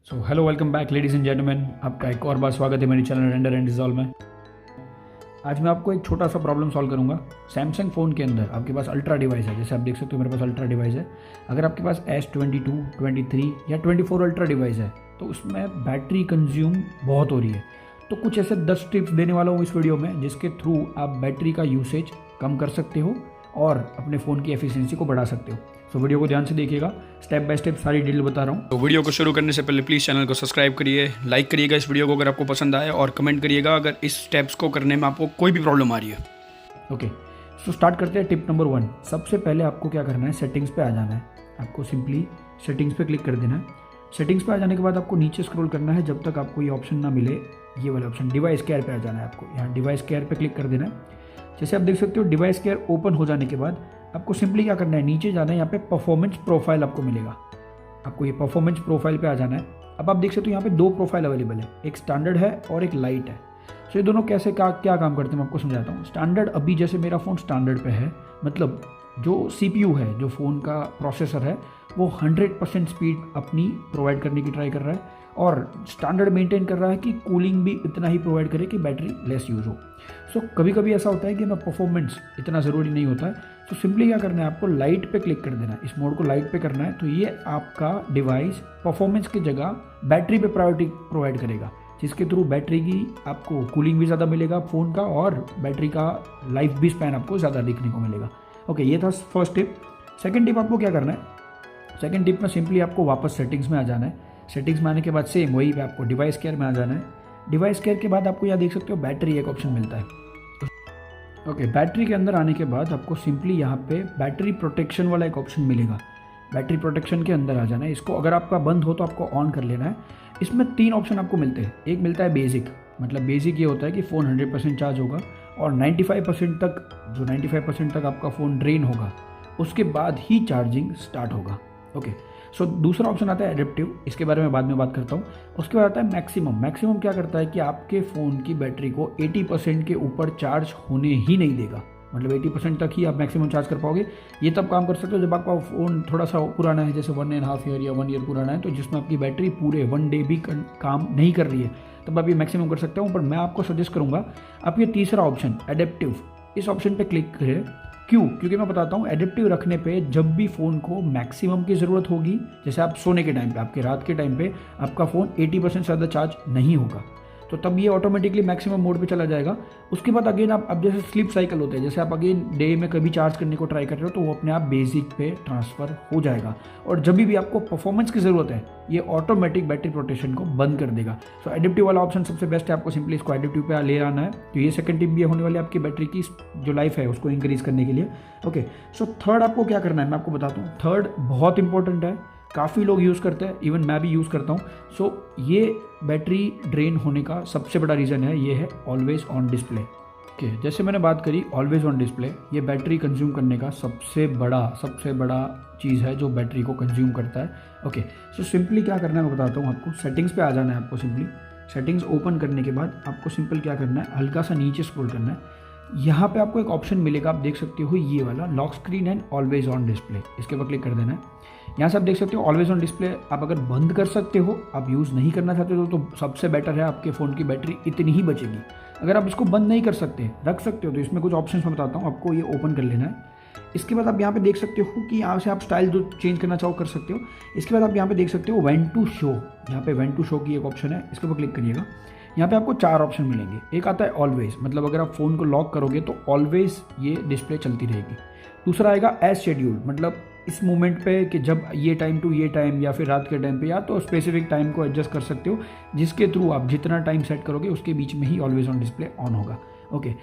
So hello welcome back ladies and gentleman, आपका एक और बार स्वागत है मेरे चैनल रेंडर एंड रिजॉल्व में। आज मैं आपको एक छोटा सा प्रॉब्लम सॉल्व करूंगा। सैमसंग फ़ोन के अंदर आपके पास अल्ट्रा डिवाइस है, जैसे आप देख सकते हो मेरे पास अल्ट्रा डिवाइस है। अगर आपके पास S22, 23 या 24 अल्ट्रा डिवाइस है तो उसमें बैटरी कंज्यूम बहुत हो रही है। तो कुछ ऐसे 10 टिप्स देने वाला हूँ इस वीडियो में, जिसके थ्रू आप बैटरी का यूसेज कम कर सकते हो और अपने फ़ोन की एफिशिएंसी को बढ़ा सकते हो। तो वीडियो को ध्यान से देखिएगा, स्टेप बाय स्टेप सारी डिटेल बता रहा हूँ। तो वीडियो को शुरू करने से पहले प्लीज़ चैनल को सब्सक्राइब करिए, लाइक करिएगा इस वीडियो को अगर आपको पसंद आए, और कमेंट करिएगा अगर इस स्टेप्स को करने में आपको कोई भी प्रॉब्लम आ रही है। ओके, सो स्टार्ट करते हैं। टिप नंबर 1, सबसे पहले आपको क्या करना है, सेटिंग्स पे आ जाना है। आपको सिंपली सेटिंग्स पे क्लिक कर देना है। सेटिंग्स पे आ जाने के बाद आपको नीचे स्क्रॉल करना है जब तक आपको ये ऑप्शन ना मिले, ये वाला ऑप्शन डिवाइस केयर पे आ जाना है। आपको यहाँ डिवाइस केयर पे क्लिक कर देना है। जैसे आप देख सकते हो डिवाइस केयर ओपन हो जाने के बाद आपको सिंपली क्या करना है, नीचे जाना है। यहाँ पे परफॉर्मेंस प्रोफाइल आपको मिलेगा, आपको ये परफॉर्मेंस प्रोफाइल पे आ जाना है। अब आप देख सकते हो यहाँ पे 2 प्रोफाइल अवेलेबल है, एक स्टैंडर्ड है और एक लाइट है। सो ये दोनों कैसे क्या काम करते हैं मैं आपको समझाता हूँ। स्टैंडर्ड, अभी जैसे मेरा फ़ोन स्टैंडर्ड पे है, मतलब जो CPU है, जो फ़ोन का प्रोसेसर है, वो 100% स्पीड अपनी प्रोवाइड करने की ट्राई कर रहा है और स्टैंडर्ड मेंटेन कर रहा है कि कूलिंग भी इतना ही प्रोवाइड करे कि बैटरी लेस यूज़ हो। सो कभी कभी ऐसा होता है कि मैं परफॉर्मेंस इतना ज़रूरी नहीं होता है, तो सिंपली क्या करना है, आपको लाइट पे क्लिक कर देना है। इस मोड को लाइट पे करना है तो ये आपका डिवाइस परफॉर्मेंस की जगह बैटरी पे प्रायोरिटी प्रोवाइड करेगा, जिसके थ्रू बैटरी की आपको कूलिंग भी ज़्यादा मिलेगा फ़ोन का, और बैटरी का लाइफ भी स्पैन आपको ज़्यादा देखने को मिलेगा। ओके, ये था फर्स्ट टिप। सेकेंड टिप आपको क्या करना है, सेकेंड टिप में सिंपली आपको वापस सेटिंग्स में आ जाना है। सेटिंग्स में आने के बाद सेम वही पे आपको डिवाइस केयर में आ जाना है। डिवाइस केयर के बाद आपको यहाँ देख सकते हो बैटरी एक ऑप्शन मिलता है। ओके, बैटरी के अंदर आने के बाद आपको सिंपली यहाँ पे बैटरी प्रोटेक्शन वाला एक ऑप्शन मिलेगा। बैटरी प्रोटेक्शन के अंदर आ जाना है। इसको अगर आपका बंद हो तो आपको ऑन कर लेना है। इसमें 3 ऑप्शन आपको मिलते हैं। एक मिलता है बेसिक, मतलब बेसिक ये होता है कि फ़ोन 100% चार्ज होगा और 95% तक, जो 95% तक आपका फ़ोन ड्रेन होगा उसके बाद ही चार्जिंग स्टार्ट होगा। ओके, सो दूसरा ऑप्शन आता है एडेप्टिव, इसके बारे में बाद में बात करता हूँ। उसके बाद आता है मैक्सिमम। मैक्सिमम क्या करता है कि आपके फ़ोन की बैटरी को 80% के ऊपर चार्ज होने ही नहीं देगा, मतलब 80% तक ही आप मैक्सिमम चार्ज कर पाओगे। ये तब काम कर सकते हो जब आपका फ़ोन थोड़ा सा पुराना है, जैसे 1.5 ईयर या 1 ईयर पुराना है, तो जिसमें आपकी बैटरी पूरे 1 डे भी काम नहीं कर रही है, तब आप ये मैक्सिमम कर सकते हो। पर मैं आपको सजेस्ट करूँगा आप ये तीसरा ऑप्शन एडेप्टिव, इस ऑप्शन पर क्लिक करें। क्यों? क्योंकि मैं बताता हूँ, एडेप्टिव रखने पे जब भी फ़ोन को मैक्सिमम की ज़रूरत होगी, जैसे आप सोने के टाइम पे, आपके रात के टाइम पे आपका फ़ोन 80% से ज़्यादा चार्ज नहीं होगा, तो तब ये ऑटोमेटिकली मैक्सिमम मोड पे चला जाएगा। उसके बाद अगेन आप, अब जैसे स्लीप साइकिल होते हैं, जैसे आप अगेन डे में कभी चार्ज करने को ट्राई कर रहे हो तो वो अपने आप बेसिक पे ट्रांसफ़र हो जाएगा, और जब भी आपको परफॉर्मेंस की ज़रूरत है ये ऑटोमेटिक बैटरी प्रोटेक्शन को बंद कर देगा। सो एडेप्टिव वाला ऑप्शन सबसे बेस्ट है, आपको सिंपली इसको एडेप्टिव पे ले आना है। तो ये सेकंड टिप भी होने वाली है आपकी बैटरी की जो लाइफ है उसको इंक्रीज़ करने के लिए। ओके, सो थर्ड आपको क्या करना है मैं आपको बताता हूँ। थर्ड बहुत इंपॉर्टेंट है, काफ़ी लोग यूज़ करते हैं, इवन मैं भी यूज़ करता हूँ। सो ये बैटरी ड्रेन होने का सबसे बड़ा रीज़न है, ये है ऑलवेज ऑन डिस्प्ले। ओके, जैसे मैंने बात करी ऑलवेज ऑन डिस्प्ले, ये बैटरी कंज्यूम करने का सबसे बड़ा चीज़ है जो बैटरी को कंज्यूम करता है। ओके, सो सिंपली क्या करना है मैं बताता हूँ आपको। सेटिंग्स पे आ जाना है आपको। सिंपली सेटिंग्स ओपन करने के बाद आपको सिंपल क्या करना है, हल्का सा नीचे स्क्रॉल करना है। यहाँ पे आपको एक ऑप्शन मिलेगा, आप देख सकते हो ये वाला lock screen and always on display, इसके ऊपर क्लिक कर देना है। यहाँ से आप देख सकते हो ऑलवेज ऑन डिस्प्ले आप अगर बंद कर सकते हो, आप यूज़ नहीं करना चाहते हो तो सबसे बेटर है, आपके फ़ोन की बैटरी इतनी ही बचेगी। अगर आप इसको बंद नहीं कर सकते, रख सकते हो, तो इसमें कुछ ऑप्शन मैं बताता हूँ आपको, ये ओपन कर लेना है। इसके बाद आप यहाँ पे देख सकते हो कि यहाँ से आप स्टाइल जो चेंज करना चाहो कर सकते हो। इसके बाद आप यहाँ पे देख सकते हो व्हेन टू शो, यहाँ पे व्हेन टू शो की एक ऑप्शन है, इसके ऊपर क्लिक करिएगा। यहाँ पे आपको 4 ऑप्शन मिलेंगे। एक आता है ऑलवेज, मतलब अगर आप फ़ोन को लॉक करोगे तो ऑलवेज ये डिस्प्ले चलती रहेगी। दूसरा आएगा एज शेड्यूल, मतलब इस मोमेंट पे कि जब ये टाइम टू ये टाइम, या फिर रात के टाइम पे, या तो स्पेसिफिक टाइम को एडजस्ट कर सकते हो, जिसके थ्रू आप जितना टाइम सेट करोगे उसके बीच में ही ऑलवेज ऑन डिस्प्ले ऑन होगा। ओके,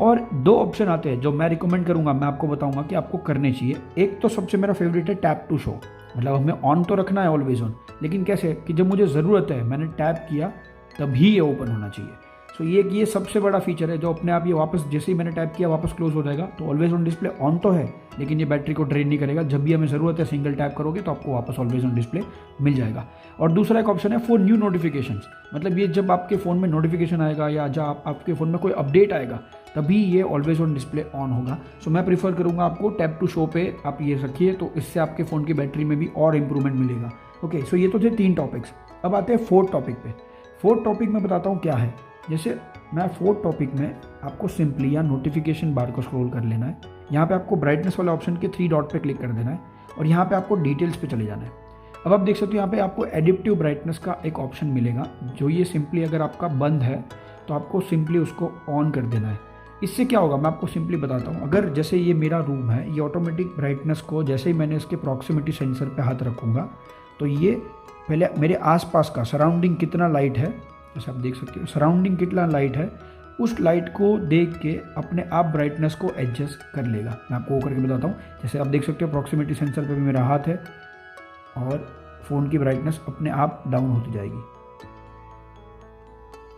और 2 ऑप्शन आते हैं जो मैं रिकमेंड करूँगा, मैं आपको बताऊँगा कि आपको करने चाहिए। एक तो सबसे मेरा फेवरेट है टैप टू शो, मतलब हमें ऑन तो रखना है ऑलवेज ऑन, लेकिन कैसे कि जब मुझे ज़रूरत है मैंने टैप किया तभी ये ओपन होना चाहिए। सो ये सबसे बड़ा फीचर है जो अपने आप ये वापस, जैसे ही मैंने टाइप किया वापस क्लोज हो जाएगा। तो ऑलवेज ऑन डिस्प्ले ऑन तो है, लेकिन ये बैटरी को ड्रेन नहीं करेगा। जब भी हमें ज़रूरत है सिंगल टैप करोगे तो आपको वापस ऑलवेज ऑन डिस्प्ले मिल जाएगा। और दूसरा एक ऑप्शन है फॉर न्यू नोटिफिकेशंस, मतलब ये जब आपके फ़ोन में नोटिफिकेशन आएगा या जब आपके फ़ोन में कोई अपडेट आएगा तभी ये ऑलवेज ऑन डिस्प्ले ऑन होगा। सो मैं प्रीफर करूँगा आपको टैप टू शो पे आप ये रखिए, तो इससे आपके फ़ोन की बैटरी में भी और इंप्रूवमेंट मिलेगा। ओके, सो ये तो थे 3 टॉपिक्स। अब आते हैं फोर्थ टॉपिक पे। फोर्थ टॉपिक में बताता हूँ क्या है। जैसे मैं फोर्थ टॉपिक में आपको सिंपली यहाँ नोटिफिकेशन बार को स्क्रॉल कर लेना है। यहाँ पे आपको ब्राइटनेस वाले ऑप्शन के 3 डॉट पे क्लिक कर देना है और यहाँ पे आपको डिटेल्स पे चले जाना है। अब आप देख सकते हो यहाँ पे आपको एडिप्टिव ब्राइटनेस का एक ऑप्शन मिलेगा, जो ये सिंपली अगर आपका बंद है तो आपको सिंपली उसको ऑन कर देना है। इससे क्या होगा मैं आपको सिंपली बताता हूँ। अगर जैसे ये मेरा रूम है, ये ऑटोमेटिक ब्राइटनेस को जैसे ही मैंने इसके प्रॉक्सिमिटी सेंसर पे हाथ रखूँगा तो ये पहले मेरे आसपास का सराउंडिंग कितना लाइट है, जैसे आप देख सकते हो सराउंडिंग कितना लाइट है, उस लाइट को देख के अपने आप ब्राइटनेस को एडजस्ट कर लेगा। मैं आपको वो करके बताता हूँ। जैसे आप देख सकते हो प्रॉक्सिमिटी सेंसर पे भी मेरा हाथ है और फ़ोन की ब्राइटनेस अपने आप डाउन होती जाएगी।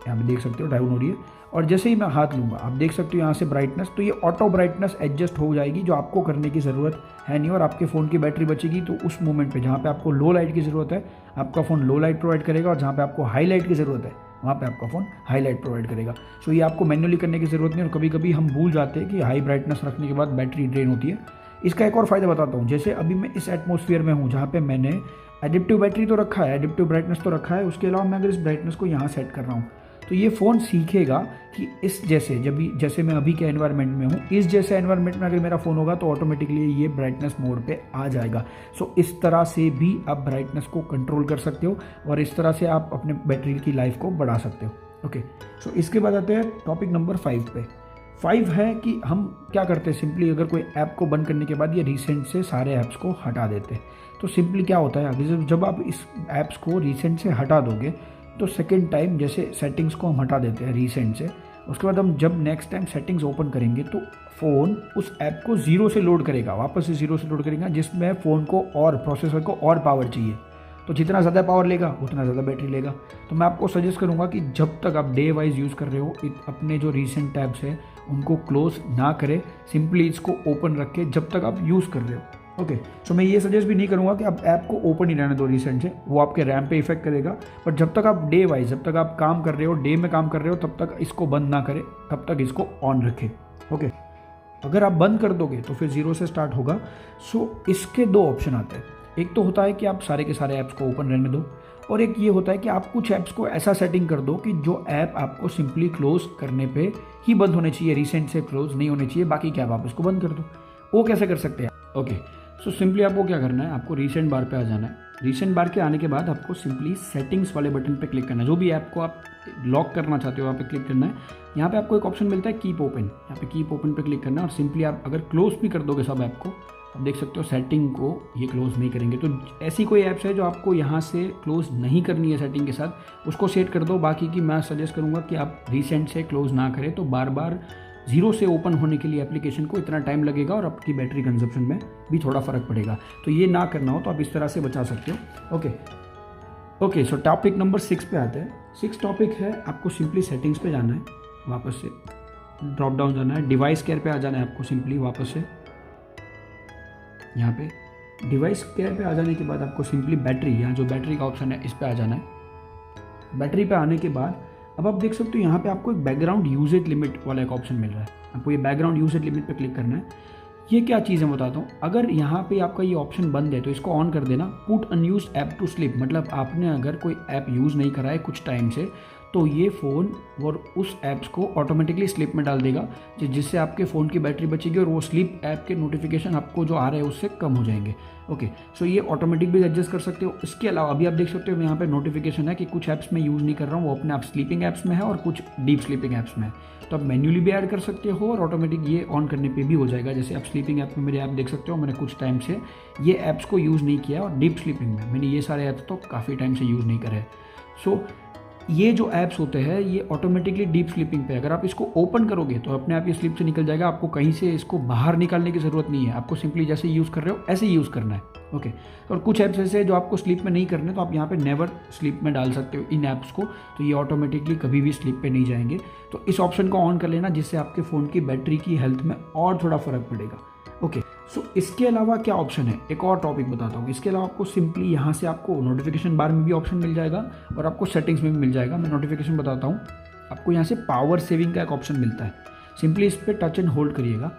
यहाँ पे देख सकते हो डाउन हो रही है और जैसे ही मैं हाथ लूँगा आप देख सकते हो यहाँ से ब्राइटनेस, तो ये ऑटो ब्राइटनेस एडजस्ट हो जाएगी, जो आपको करने की ज़रूरत है नहीं। और आपके फ़ोन की बैटरी बचेगी, तो उस मोमेंट पे जहाँ पे आपको लो लाइट की ज़रूरत है आपका फ़ोन लो लाइट प्रोवाइड करेगा, और जहाँ पे आपको हाई लाइट की ज़रूरत है वहाँ पे आपका फ़ोन हाई लाइट प्रोवाइड करेगा। सो ये आपको मैन्युअली करने की ज़रूरत नहीं। और कभी कभी हम भूल जाते हैं कि हाई ब्राइटनेस रखने के बाद बैटरी ड्रेन होती है। इसका एक और फ़ायदा बताता हूँ। जैसे अभी मैं इस एटमॉस्फेयर में हूँ जहाँ पे मैंने एडिप्टिव बैटरी तो रखा है, एडिप्टिव ब्राइटनेस तो रखा है, उसके अलावा मैं अगर इस ब्राइटनेस को यहाँ सेट कर रहा हूँ तो ये फ़ोन सीखेगा कि इस जैसे मैं अभी के एनवायरनमेंट में हूँ, इस जैसे एनवायरनमेंट में अगर मेरा फ़ोन होगा तो ऑटोमेटिकली ये ब्राइटनेस मोड पे आ जाएगा। सो इस तरह से भी आप ब्राइटनेस को कंट्रोल कर सकते हो और इस तरह से आप अपने बैटरी की लाइफ को बढ़ा सकते हो। ओके, सो इसके बाद आते हैं टॉपिक नंबर 5 पे। 5 है कि हम क्या करते हैं, सिंपली अगर कोई ऐप को बंद करने के बाद ये रिसेंट से सारे ऐप्स को हटा देते हैं। तो सिंपली क्या होता है, अभी जब आप इस ऐप्स को रिसेंट से हटा दोगे तो सेकेंड टाइम जैसे सेटिंग्स को हम हटा देते हैं रिसेंट से, उसके बाद हम जब नेक्स्ट टाइम सेटिंग्स ओपन करेंगे तो फ़ोन उस ऐप को ज़ीरो से लोड करेगा, वापस से ज़ीरो से लोड करेगा, जिसमें फ़ोन को और प्रोसेसर को और पावर चाहिए। तो जितना ज़्यादा पावर लेगा उतना ज़्यादा बैटरी लेगा। तो मैं आपको सजेस्ट करूँगा कि जब तक आप डे वाइज यूज़ कर रहे हो अपने जो रीसेंट टैब्स है उनको क्लोज ना करें, सिंपली इसको ओपन रख के जब तक आप यूज़ कर रहे हो। ओके, सो मैं ये सजेस्ट भी नहीं करूँगा कि आप ऐप को ओपन ही रहने दो रिसेंट से, वो आपके रैम पे इफेक्ट करेगा। बट जब तक आप डे वाइज, जब तक आप काम कर रहे हो, डे में काम कर रहे हो, तब तक इसको बंद ना करें, तब तक इसको ऑन रखें। ओके, अगर आप बंद कर दोगे तो फिर ज़ीरो से स्टार्ट होगा। सो इसके 2 ऑप्शन आते हैं। एक तो होता है कि आप सारे के सारे ऐप्स को ओपन रहने दो, और एक ये होता है कि आप कुछ ऐप्स को ऐसा सेटिंग कर दो कि जो ऐप आपको सिंपली क्लोज करने पे ही बंद होने चाहिए, रिसेंट से क्लोज नहीं होने चाहिए, बाकी क्या आप इसको बंद कर दो। वो कैसे कर सकते हैं? ओके, सो सिंपली आपको क्या करना है, आपको रिसेंट बार पे आ जाना है। रिसेंट बार के आने के बाद आपको सिंपली सेटिंग्स वाले बटन पे क्लिक करना है। जो भी ऐप को आप लॉक करना चाहते हो वहाँ पे क्लिक करना है। यहाँ पे आपको एक ऑप्शन मिलता है कीप ओपन, यहाँ पे कीप ओपन पे क्लिक करना है और सिंपली आप अगर क्लोज भी कर दोगे सब ऐप को, आप देख सकते हो सेटिंग को ये क्लोज नहीं करेंगे। तो ऐसी कोई ऐप्स है जो आपको यहाँ से क्लोज नहीं करनी है सेटिंग के साथ, उसको सेट कर दो। बाकी की मैं सजेस्ट करूँगा कि आप रिसेंट से क्लोज ना करें, तो बार बार ज़ीरो से ओपन होने के लिए एप्लीकेशन को इतना टाइम लगेगा और आपकी बैटरी कंजप्शन में भी थोड़ा फ़र्क पड़ेगा। तो ये ना करना हो तो आप इस तरह से बचा सकते हो। ओके, सो टॉपिक नंबर 6 पे आते हैं। 6 टॉपिक है, आपको सिंपली सेटिंग्स पे जाना है, वापस से ड्रॉप डाउन जाना है, डिवाइस केयर पे आ जाना है आपको सिंपली वापस से। यहाँ पे डिवाइस केयर पे आ जाने के बाद आपको सिंपली बैटरी, यहाँ जो बैटरी का ऑप्शन है इस पे आ जाना है। बैटरी पे आने के बाद अब आप देख सकते हो यहाँ पे आपको एक बैकग्राउंड यूजेज लिमिट वाला एक ऑप्शन मिल रहा है। आपको ये बैकग्राउंड यूजेज लिमिट पे क्लिक करना है। ये क्या चीज़ है बताता हूँ। अगर यहाँ पे आपका ये ऑप्शन बंद है तो इसको ऑन कर देना। Put unused app to sleep, मतलब आपने अगर कोई ऐप यूज़ नहीं करा है कुछ टाइम से, तो ये फ़ोन और उस ऐप्स को ऑटोमेटिकली स्लीप में डाल देगा, जिससे आपके फ़ोन की बैटरी बचेगी और वो स्लीप ऐप के नोटिफिकेशन आपको जो आ रहे हैं उससे कम हो जाएंगे। ओके, सो ये ऑटोमेटिक भी एडजस्ट कर सकते हो। इसके अलावा अभी आप देख सकते हो यहाँ पे नोटिफिकेशन है कि कुछ ऐप्स में यूज़ नहीं कर रहा हूँ, वो अपने आप स्लीपिंग ऐप्स में है और कुछ डीप स्लीपिंग ऐप्स में है। तो आप मैन्युअली भी ऐड कर सकते हो और ऑटोमेटिक ये ऑन करने पे भी हो जाएगा। जैसे आप स्लीपिंग ऐप में मेरे ऐप देख सकते हो, मैंने कुछ टाइम से ये ऐप्स को यूज़ नहीं किया, और डीप स्लीपिंग में मैंने ये सारे ऐप्स तो काफ़ी टाइम से यूज़ नहीं करे। सो ये जो ऐप्स होते हैं ये ऑटोमेटिकली डीप स्लीपिंग पे, अगर आप इसको ओपन करोगे तो अपने आप ये स्लीप से निकल जाएगा। आपको कहीं से इसको बाहर निकालने की ज़रूरत नहीं है, आपको सिंपली जैसे यूज़ कर रहे हो ऐसे ही यूज़ करना है। ओके, और कुछ ऐप्स ऐसे जो आपको स्लीप में नहीं करने, तो आप यहाँ पे नेवर स्लीप में डाल सकते हो इन ऐप्स को, तो ये ऑटोमेटिकली कभी भी स्लीप पे नहीं जाएंगे। तो इस ऑप्शन को ऑन कर लेना, जिससे आपके फ़ोन की बैटरी की हेल्थ में और थोड़ा फ़र्क पड़ेगा। ओके, सो इसके अलावा क्या ऑप्शन है, एक और टॉपिक बताता हूँ। इसके अलावा आपको सिंपली यहाँ से आपको नोटिफिकेशन बार में भी ऑप्शन मिल जाएगा और आपको सेटिंग्स में भी मिल जाएगा। मैं नोटिफिकेशन बताता हूँ। आपको यहाँ से पावर सेविंग का एक ऑप्शन मिलता है, सिंपली इस पर टच एंड होल्ड करिएगा।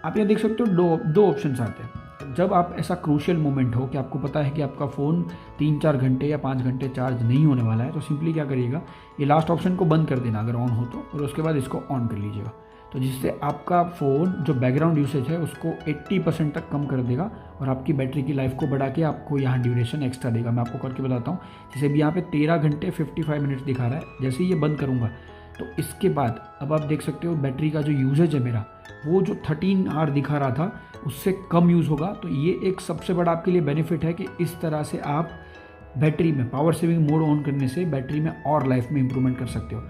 आप यहाँ देख सकते हो दो ऑप्शंस आते हैं। जब आप ऐसा क्रूशियल मोमेंट हो कि आपको पता है कि आपका फ़ोन 3-4 घंटे या 5 घंटे चार्ज नहीं होने वाला है, तो सिंपली क्या करिएगा, ये लास्ट ऑप्शन को बंद कर देना अगर ऑन हो तो, और उसके बाद इसको ऑन कर लीजिएगा। तो जिससे आपका फ़ोन जो बैकग्राउंड यूसेज है उसको 80% तक कम कर देगा और आपकी बैटरी की लाइफ को बढ़ा के आपको यहाँ ड्यूरेशन एक्स्ट्रा देगा। मैं आपको करके बताता हूँ। जैसे भी यहाँ पे 13 घंटे 55 मिनट्स दिखा रहा है, जैसे ही ये बंद करूँगा तो इसके बाद अब आप देख सकते हो बैटरी का जो यूजेज है मेरा, वो जो 13 आवर दिखा रहा था उससे कम यूज़ होगा। तो ये एक सबसे बड़ा आपके लिए बेनिफिट है कि इस तरह से आप बैटरी में पावर सेविंग मोड ऑन करने से बैटरी में और लाइफ में इंप्रूवमेंट कर सकते हो।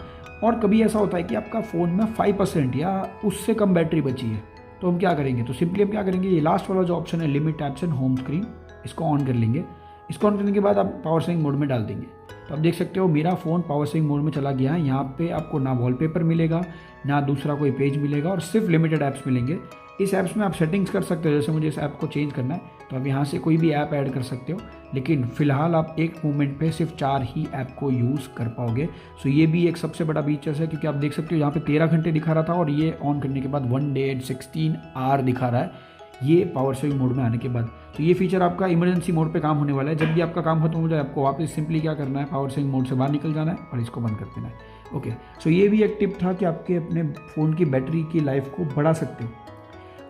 और कभी ऐसा होता है कि आपका फ़ोन में 5% या उससे कम बैटरी बची है, तो हम क्या करेंगे, तो सिंपली हम क्या करेंगे, ये लास्ट वाला जो ऑप्शन है limit apps and home screen, इसको ऑन कर लेंगे। इसको ऑन करने के बाद आप पावर सेविंग मोड में डाल देंगे। तो आप देख सकते हो मेरा फ़ोन पावर सेविंग मोड में चला गया है। यहाँ पे आपको ना वॉलपेपर मिलेगा, ना दूसरा कोई पेज मिलेगा, और सिर्फ लिमिटेड ऐप्स मिलेंगे। इस ऐप्स में आप सेटिंग्स कर सकते हो, जैसे मुझे इस ऐप को चेंज करना है तो आप यहाँ से कोई भी ऐप ऐड कर सकते हो, लेकिन फ़िलहाल आप एक मोमेंट पे सिर्फ 4 ही ऐप को यूज़ कर पाओगे। सो ये भी एक सबसे बड़ा फीचर्स है, क्योंकि आप देख सकते हो यहाँ पे 13 घंटे दिखा रहा था और ये ऑन करने के बाद 1 day and 16 आवर दिखा रहा है, ये पावर सेविंग मोड में आने के बाद। तो ये फीचर आपका इमरजेंसी मोड पे काम होने वाला है। जब भी आपका काम खत्म हो जाए आपको वापस सिंपली क्या करना है, पावर सेविंग मोड से बाहर निकल जाना है और इसको बंद कर देना है। ओके, सो ये भी एक टिप था कि आपके अपने फ़ोन की बैटरी की लाइफ को बढ़ा सकते हो।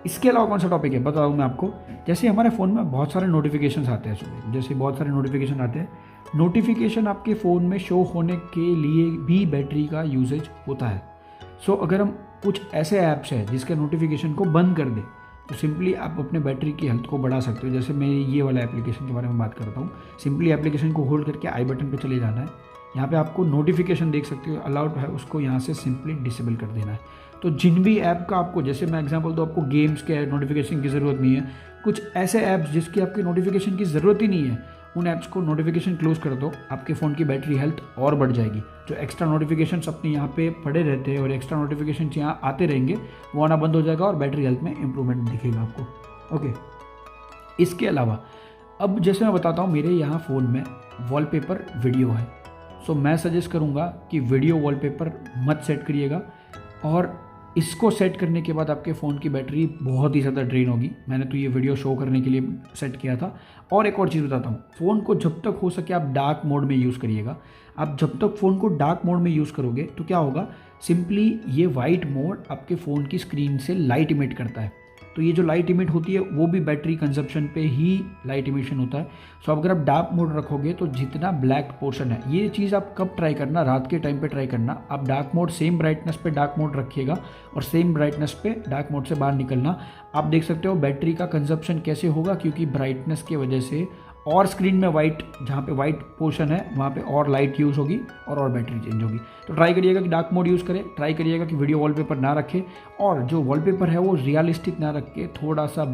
इसके अलावा कौन सा टॉपिक है बताऊँ मैं आपको। जैसे हमारे फ़ोन में बहुत सारे नोटिफिकेशन आते हैं सुबह, जैसे बहुत सारे नोटिफिकेशन आते हैं, नोटिफिकेशन आपके फ़ोन में शो होने के लिए भी बैटरी का यूजेज होता है। सो अगर हम कुछ ऐसे ऐप्स हैं जिसके नोटिफिकेशन को बंद कर दें तो सिंपली आप अपने बैटरी की हेल्थ को बढ़ा सकते हो। जैसे मैं ये वाला एप्लीकेशन के बारे में बात करता हूँ। सिंपली एप्लीकेशन को होल्ड करके आई बटन पे चले जाना है। यहाँ पे आपको नोटिफिकेशन देख सकते हो, अलाउड है, उसको यहाँ से सिंपली डिसेबल कर देना है। तो जिन भी ऐप का आपको, जैसे मैं एग्जांपल दूँ, आपको गेम्स के नोटिफिकेशन की ज़रूरत नहीं है, कुछ ऐसे ऐप्स जिसकी आपकी नोटिफिकेशन की ज़रूरत ही नहीं है, उन ऐप्स को नोटिफिकेशन क्लोज कर दो, आपके फ़ोन की बैटरी हेल्थ और बढ़ जाएगी। जो एक्स्ट्रा नोटिफिकेशंस अपने यहाँ पे पड़े रहते हैं और एक्स्ट्रा नोटिफिकेशन यहाँ आते रहेंगे, वो आना बंद हो जाएगा और बैटरी हेल्थ में इंप्रूवमेंट दिखेगा आपको। ओके, इसके अलावा अब जैसे मैं बताता हूँ, मेरे यहाँ फ़ोन में वॉलपेपर वीडियो है। सो मैं सजेस्ट करूँगा कि वीडियो वॉलपेपर मत सेट करिएगा, और इसको सेट करने के बाद आपके फ़ोन की बैटरी बहुत ही ज़्यादा ड्रेन होगी। मैंने तो ये वीडियो शो करने के लिए सेट किया था। और एक और चीज़ बताता हूँ, फ़ोन को जब तक हो सके आप डार्क मोड में यूज़ करिएगा। आप जब तक फ़ोन को डार्क मोड में यूज़ करोगे तो क्या होगा, सिंपली ये वाइट मोड आपके फ़ोन की स्क्रीन से लाइट इमिट करता है। तो ये जो लाइट इमिट होती है वो भी बैटरी कंजप्शन पे ही लाइट इमिशन होता है। सो अगर आप डार्क मोड रखोगे तो जितना ब्लैक पोर्शन है, ये चीज़ आप कब ट्राई करना, रात के टाइम पे ट्राई करना। आप डार्क मोड सेम ब्राइटनेस पे डार्क मोड रखिएगा और सेम ब्राइटनेस पे डार्क मोड से बाहर निकलना। आप देख सकते हो बैटरी का कंजप्शन कैसे होगा, क्योंकि ब्राइटनेस की वजह से और स्क्रीन में वाइट, जहाँ पे वाइट पोर्शन है वहाँ पे और लाइट यूज़ होगी और बैटरी चेंज होगी। तो ट्राई करिएगा कि डार्क मोड यूज़ करें, ट्राई करिएगा कि वीडियो वॉलपेपर ना रखें, और जो वॉलपेपर है वो रियलिस्टिक ना रख के थोड़ा सा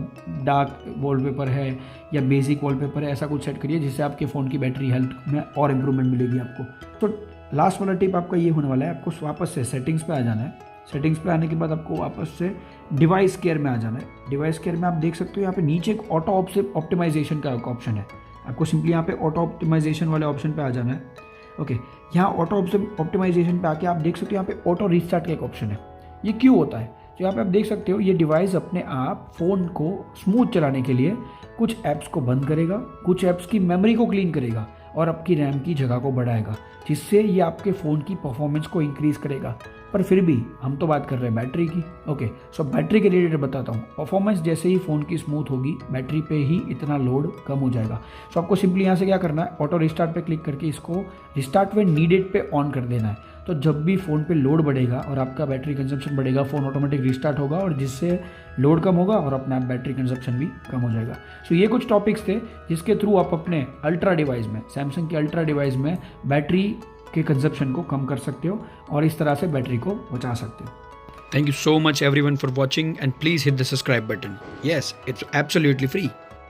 डार्क वॉलपेपर है या बेसिक वॉलपेपर है, ऐसा कुछ सेट करिए जिससे आपके फ़ोन की बैटरी हेल्थ में और इम्प्रूवमेंट मिलेगी आपको। तो लास्ट वाला टिप आपका ये होने वाला है, आपको वापस से सेटिंग्स पे आ जाना है। सेटिंग्स पे आने के बाद आपको वापस से डिवाइस केयर में आ जाना है। डिवाइस केयर में आप देख सकते हो यहाँ पे नीचे एक ऑटो ऑप्टिमाइजेशन का ऑप्शन है। आपको सिंपली यहाँ पे ऑटो ऑप्टिमाइजेशन वाले ऑप्शन पे आ जाना है। ओके, यहाँ ऑटो ऑप्टिमाइजेशन पे आके आप देख सकते हो यहाँ पे ऑटो रीस्टार्ट का एक ऑप्शन है। ये क्यों होता है, तो यहाँ पे आप देख सकते हो ये डिवाइस अपने आप फ़ोन को स्मूथ चलाने के लिए कुछ ऐप्स को बंद करेगा, कुछ ऐप्स की मेमोरी को क्लीन करेगा और आपकी रैम की जगह को बढ़ाएगा, जिससे ये आपके फ़ोन की परफॉर्मेंस को इंक्रीज़ करेगा। पर फिर भी हम तो बात कर रहे हैं बैटरी की। ओके, सो बैटरी के रिलेटेड बताता हूँ। परफॉर्मेंस जैसे ही फ़ोन की स्मूथ होगी, बैटरी पे ही इतना लोड कम हो जाएगा। सो आपको सिंपली यहाँ से क्या करना है, ऑटो रिस्टार्ट पे क्लिक करके इसको रिस्टार्ट व्हेन नीडेड पे ऑन कर देना है। तो जब भी फ़ोन पे लोड बढ़ेगा और आपका बैटरी कंजप्शन बढ़ेगा, फ़ोन ऑटोमेटिक रिस्टार्ट होगा और जिससे लोड कम होगा और अपना बैटरी कंजप्शन भी कम हो जाएगा। सो ये कुछ टॉपिक्स थे जिसके थ्रू आप अपने अल्ट्रा डिवाइस में, सैमसंग के अल्ट्रा डिवाइस में बैटरी के कंजप्शन को कम कर सकते हो और इस तरह से बैटरी को बचा सकते हो। Thank you so much everyone for watching, and please hit the subscribe button. Yes, it's absolutely free.